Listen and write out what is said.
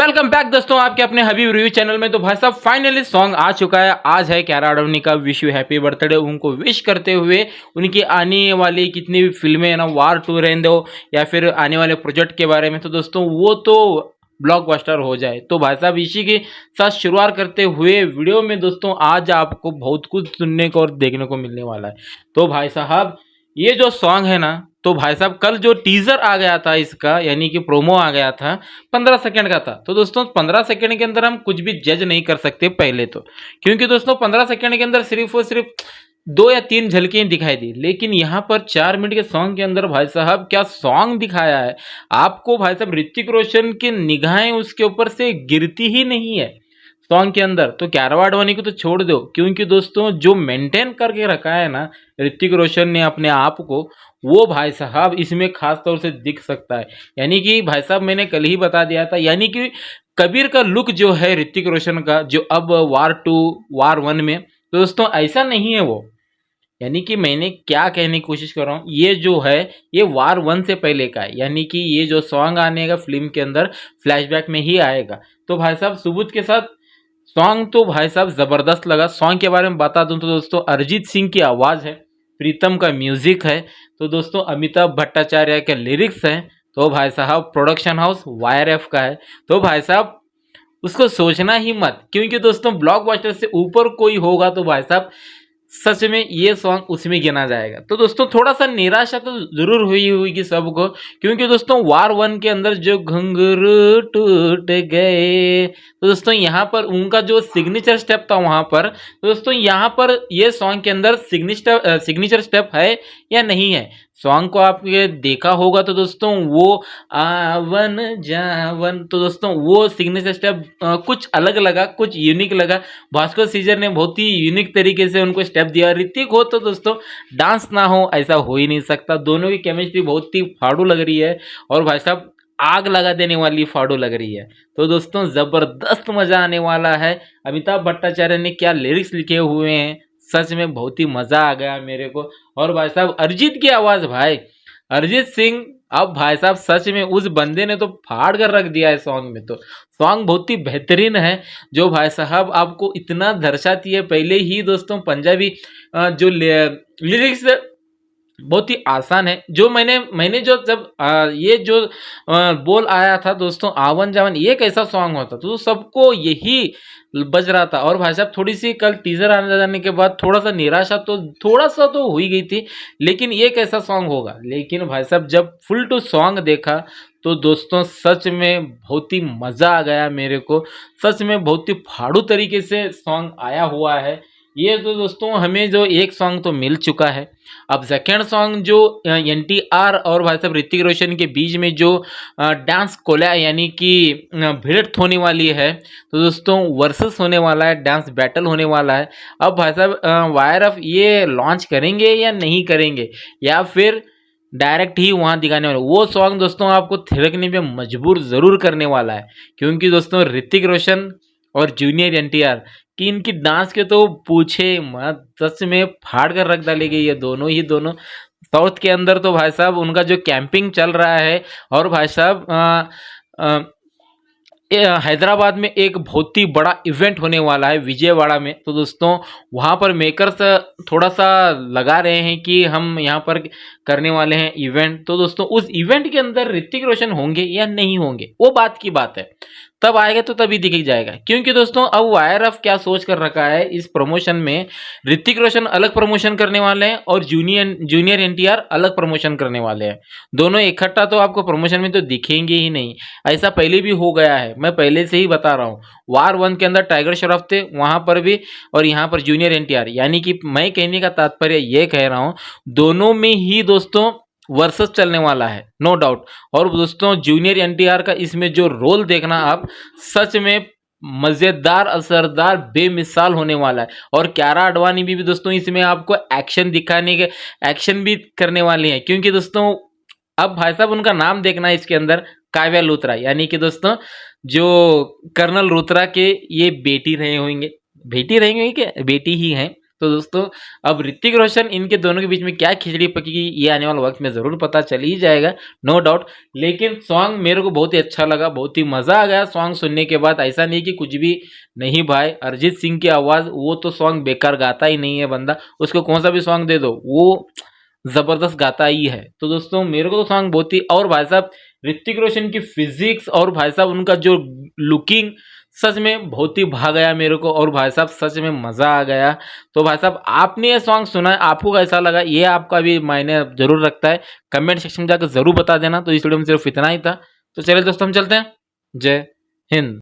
Welcome back दोस्तों आपके अपने हबीब रिव्यू चैनल में। तो भाई साहब फाइनली सॉन्ग आ चुका है। आज है कियारा आडवाणी का विश यू हैप्पी बर्थडे। उनको विश करते हुए उनकी आने वाली कितनी भी फिल्में है ना, वार 2 रहने दो या फिर आने वाले प्रोजेक्ट के बारे में, तो दोस्तों वो तो ब्लॉकबस्टर हो जाए। तो भाई साहब इसी के साथ शुरुआत करते हुए वीडियो में दोस्तों आज आपको बहुत कुछ सुनने को और देखने को मिलने वाला है। तो भाई साहब ये जो सॉन्ग है ना, तो भाई साहब कल जो टीजर आ गया था इसका, यानी कि प्रोमो आ गया था, 15 सेकंड का था। तो दोस्तों 15 सेकंड के अंदर हम कुछ भी जज नहीं कर सकते पहले तो, क्योंकि दोस्तों 15 सेकंड के अंदर सिर्फ और सिर्फ 2 या 3 झलकियां दिखाई दी। लेकिन यहाँ पर 4 मिनट के सॉन्ग के अंदर भाई साहब क्या सॉन्ग दिखाया है आपको। भाई साहब ऋतिक रोशन की निगाहें उसके ऊपर से गिरती ही नहीं है सॉन्ग के अंदर। तो कियारा आडवाणी को तो छोड़ दो, क्योंकि दोस्तों जो मेंटेन करके रखा है ना ऋतिक रोशन ने अपने आप को, वो भाई साहब इसमें खास तौर से दिख सकता है। यानी कि भाई साहब मैंने कल ही बता दिया था, यानी कि कबीर का लुक जो है ऋतिक रोशन का, जो अब वार 2 वार 1 में, तो दोस्तों ऐसा नहीं है वो। यानी कि मैंने क्या कहने की कोशिश कर रहा हूँ, ये जो है ये वार 1 से पहले का है। यानी कि ये जो सॉन्ग आने का फिल्म के अंदर फ्लैशबैक में ही आएगा। तो भाई साहब सबूत के साथ सॉन्ग तो भाई साहब जबरदस्त लगा। सॉन्ग के बारे में बता दूं तो दोस्तों अरिजीत सिंह की आवाज़ है, प्रीतम का म्यूजिक है, तो दोस्तों अमिताभ भट्टाचार्य के लिरिक्स हैं, तो भाई साहब प्रोडक्शन हाउस वाईआरएफ का है। तो भाई साहब उसको सोचना ही मत, क्योंकि दोस्तों ब्लॉकबस्टर से ऊपर कोई होगा तो भाई साहब सच में ये सॉन्ग उसमें गिना जाएगा। तो दोस्तों थोड़ा सा निराशा तो जरूर हुई होगी सबको, क्योंकि दोस्तों वार 1 के अंदर जो घुंघरू टूट गए, तो दोस्तों यहाँ पर उनका जो सिग्नेचर स्टेप था वहां पर, तो दोस्तों यहाँ पर ये सॉन्ग के अंदर सिग्नेचर स्टेप है या नहीं है। सॉन्ग को आपने देखा होगा तो दोस्तों वो आवन जावन, तो दोस्तों वो सिग्नेचर स्टेप कुछ अलग लगा, कुछ यूनिक लगा। भास्कर सीजर ने बहुत ही यूनिक तरीके से उनको स्टेप दिया। ऋतिक हो तो दोस्तों डांस ना हो ऐसा हो ही नहीं सकता। दोनों की केमिस्ट्री बहुत ही फाड़ू लग रही है, और भाई साहब आग लगा देने वाली फाड़ू लग रही है। तो दोस्तों जबरदस्त मजा आने वाला है। अमिताभ भट्टाचार्य ने क्या लिरिक्स लिखे हुए हैं, सच में बहुत ही मजा आ गया मेरे को। और भाई साहब अरिजीत की आवाज, भाई अरिजीत सिंह, अब भाई साहब सच में उस बंदे ने तो फाड़ कर रख दिया है सॉन्ग में। तो सॉन्ग बहुत ही बेहतरीन है, जो भाई साहब आपको इतना दर्शाती है। पहले ही दोस्तों पंजाबी जो लिरिक्स बहुत ही आसान है। जो मैंने जो जब ये जो बोल आया था दोस्तों आवन जावन, ये कैसा सॉन्ग होता तो सबको यही बज रहा था। और भाई साहब थोड़ी सी कल टीजर आने जाने के बाद थोड़ा सा निराशा तो थोड़ा सा तो हुई गई थी, लेकिन ये कैसा सॉन्ग होगा। लेकिन भाई साहब जब फुल टू सॉन्ग देखा तो दोस्तों सच में बहुत ही मज़ा आ गया मेरे को। सच में बहुत ही फाड़ू तरीके से सॉन्ग आया हुआ है ये। तो दोस्तों हमें जो एक सॉन्ग तो मिल चुका है, अब सेकेंड सॉन्ग जो एनटीआर और भाई साहब ऋतिक रोशन के बीच में जो डांस कोला यानी कि भिड़ंत होने वाली है, तो दोस्तों वर्सेस होने वाला है, डांस बैटल होने वाला है। अब भाई साहब वाईआरएफ ये लॉन्च करेंगे या नहीं करेंगे, या फिर डायरेक्ट ही वहाँ दिखाने वाले, वो सॉन्ग दोस्तों आपको थिरकने पे मजबूर ज़रूर करने वाला है। क्योंकि दोस्तों ऋतिक रोशन और जूनियर एनटीआर कि इनकी डांस के तो पूछे मत, सच में फाड़ कर रख डालेगी ये दोनों ही दोनों। साउथ के अंदर तो भाई साहब उनका जो कैंपिंग चल रहा है, और भाई साहब हैदराबाद में एक बहुत ही बड़ा इवेंट होने वाला है विजयवाड़ा में। तो दोस्तों वहाँ पर मेकर्स थोड़ा सा लगा रहे हैं कि हम यहाँ पर करने वाले हैं इवेंट। तो दोस्तों उस इवेंट के अंदर ऋतिक रोशन होंगे या नहीं होंगे वो बात की बात है, तब आएगा तो तभी दिख जाएगा। क्योंकि दोस्तों अब वाईआरएफ क्या सोच कर रखा है इस प्रमोशन में, ऋतिक रोशन अलग प्रमोशन करने वाले हैं और जूनियर एनटीआर अलग प्रमोशन करने वाले हैं। दोनों इकट्ठा तो आपको प्रमोशन में तो दिखेंगे ही नहीं, ऐसा पहले भी हो गया है, मैं पहले से ही बता रहा हूँ। वार 1 के अंदर टाइगर श्रॉफ थे वहां पर भी, और यहाँ पर जूनियर एनटीआर। यानी कि मैं कहने का तात्पर्य ये कह रहा हूँ दोनों में ही दोस्तों वर्सेस चलने वाला है, नो डाउट। और दोस्तों जूनियर एनटीआर का इसमें जो रोल देखना आप, सच में मजेदार, असरदार, बेमिसाल होने वाला है। और कियारा आडवाणी भी दोस्तों इसमें आपको एक्शन दिखाने के, एक्शन भी करने वाली है। क्योंकि दोस्तों अब भाई साहब उनका नाम देखना है इसके अंदर, काव्या लूथरा, यानी कि दोस्तों जो कर्नल लूथरा के ये बेटी रहे होंगे, बेटी रहेंगे क्या, बेटी ही हैं। तो दोस्तों अब ऋतिक रोशन इनके दोनों के बीच में क्या खिचड़ी पकेगी ये आने वाले वक्त में ज़रूर पता चल ही जाएगा, नो डाउट। लेकिन सॉन्ग मेरे को बहुत ही अच्छा लगा, बहुत ही मज़ा आ गया सॉन्ग सुनने के बाद। ऐसा नहीं कि कुछ भी नहीं भाई, अरिजीत सिंह की आवाज़ वो तो सॉन्ग बेकार गाता ही नहीं है बंदा, उसको कौन सा भी सॉन्ग दे दो वो ज़बरदस्त गाता ही है। तो दोस्तों मेरे को तो सॉन्ग बहुत ही, और भाई साहब ऋतिक रोशन की फिजिक्स और भाई साहब उनका जो लुकिंग सच में बहुत ही भा गया मेरे को, और भाई साहब सच में मज़ा आ गया। तो भाई साहब आपने ये सॉन्ग सुना है, आपको कैसा लगा ये आपका भी मायने ज़रूर रखता है, कमेंट सेक्शन में जाकर ज़रूर बता देना। तो इस वीडियो में सिर्फ इतना ही था। तो चलिए दोस्तों हम चलते हैं, जय हिंद।